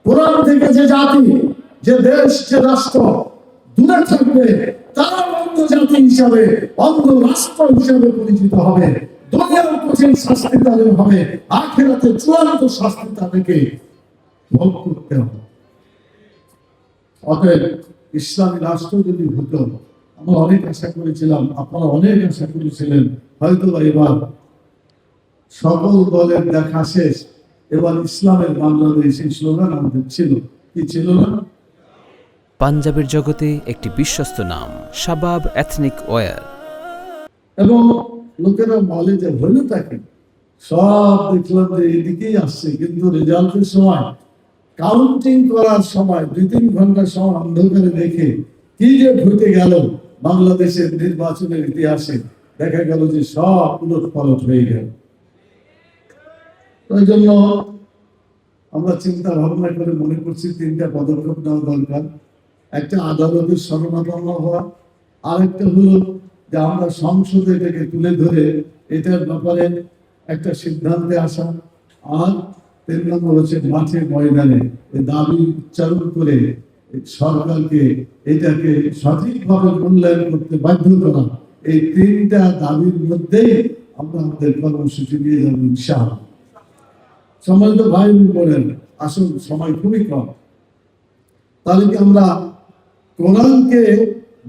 কোরআন থেকে যে জাতি, যে দেশ, যে রাষ্ট্র দূরে থাকবে, তারা অন্ধ জাতি হিসাবে, অন্ধ রাষ্ট্র হিসাবে পরিচিত হবে। দুনিয়ার কঠিন শাস্তি তাদের হবে, আখিরাতে চূড়ান্ত শাস্তি তাদেরকে ভোগ করতে হবে। অতএব ইসলামী রাষ্ট্র যদি হতো, আমরা অনেক আশা করেছিলাম, আপনারা অনেক আশা করেছিলেন, হয়তো এবার সকল দলের দেখা শেষ, এবার ইসলামের বাংলাদেশ এই স্লোগান আমাদের ছিল, কি ছিল না? পাঞ্জাবের জগতে একটি বিশ্বস্ত নাম, শাবাব এথনিক ওয়্যার। এবং লোকেরা বলে যে হলো তাকে সব দেখলাম যে এদিকেই আসছে, কিন্তু রেজাল্টের সময়, কাউন্টিং করার সময় 2-3 ঘন্টা সময় অন্ধকারে দেখে কি যে ঘটে গেল বাংলাদেশের নির্বাচনের ইতিহাসে, দেখা গেল যে সব উলট পালট হয়ে গেল। ওই জন্য আমরা চিন্তা ভাবনা করে মনে করছি 3টা পদক্ষেপ নেওয়া দরকার। একটা আদালতের শরণাপন্ন হওয়া, আরেকটা হলো যে আমরা সংসদে এটাকে তুলে ধরে এটার ব্যাপারে একটা সিদ্ধান্তে আসা, আর 3 নম্বর হচ্ছে মাঠে ময়দানে দাবি উচ্চারণ করে সরকারকে এটাকে সঠিকভাবে মূল্যায়ন করতে বাধ্য করা। এই 3টা দাবির মধ্যেই আমরা আমাদের কর্মসূচি নিয়ে যাবো ইনশাআল্লাহ। সম্মানিত ভাই বোনেরা, আসুন, সময় খুবই কম, তাহলে কি আমরা কোরআনকে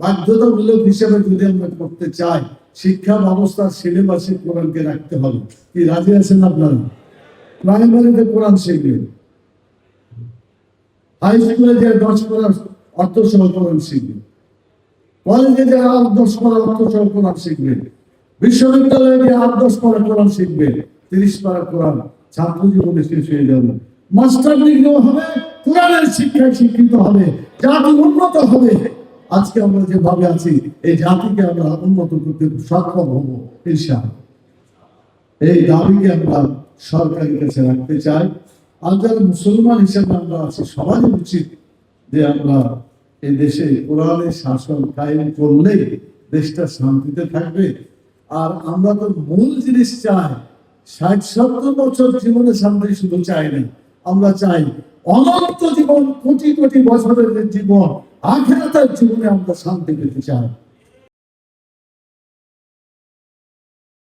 বাধ্যতামূলক হিসেবে যদি আমরা করতে চাই, শিক্ষা ব্যবস্থার সিলেবাসে কোরআনকে রাখতে হবে। কি রাজি আছেন আপনারা? প্রাইমারিতে কোরআন শিখবেন, হাই স্কুলে যে 10 পড়ার অর্থ সহ কোরআন শিখবেন, কলেজে যে 8-10 পড়ার অর্থ সহ কোরআন শিখবেন, বিশ্ববিদ্যালয়ে যে 8-10 পড়ার কোরআন শিখবেন, 30 পড়ার কোরআন ছাত্র জীবনে শেষ হয়ে যাবে। মাস্টার ডিগ্রিও হবে, কোরআনের শিক্ষায় শিক্ষিত হবে, জাতি উন্নত হবে। আজকে আমরা যেভাবে আছি, এই জাতিকে আমরা উন্নত করতে সক্ষম হব ইনশাআল্লাহ। এই দাবিকে আমরা সরকারের কাছে রাখতে চাই। আর যারা মুসলমান হিসেবে আমরা আছি, সবারই উচিত যে আমরা এই দেশে কোরআনের শাসন কায়েম করলেই দেশটা শান্তিতে থাকবে। আর আমরা তো মূল জিনিস চাই, 60-70 বছর জীবনে শান্তি শুধু চাই না, আমরা চাই অনন্ত জীবন, কোটি কোটি বছরের জীবন, আখিরাতের জীবনে আমরা শান্তি পেতে চাই।